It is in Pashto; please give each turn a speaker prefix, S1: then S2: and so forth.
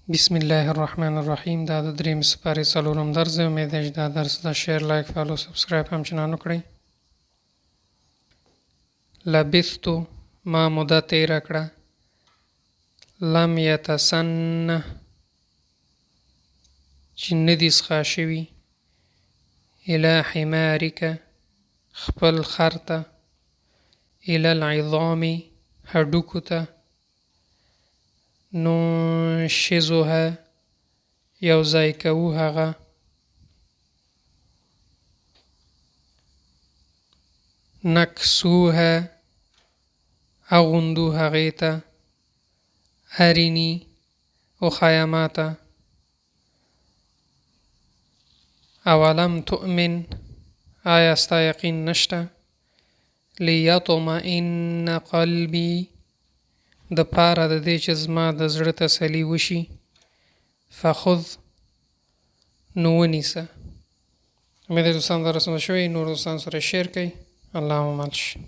S1: بسم الله الرحمن الرحیم. دا د دریم سپارې څلورم درس دی. امید ده چې دا درس د شیر لایک فالو سبسکرایب همچنان وکړئ. لبثتو ما موده تیره کړه. لم یتسنه چې نه دي څښا شوي. الی حمارک خپل خر ته. الی العظام هډوکو ته. ننشزها یو ځای کوو هغه. نکسوها اغوندو هغې ته. ارینی وښایه ماته. اولم تؤمن آیا ستا یقین نشته. لیطمئن قلبی د پاره د دې چې زما د زړه تسلي وشي. فخذ نو ونیسه. امید ده دوستان درس مو شوی. نور دوستان سره شیر کړئ. الله مو مل شي.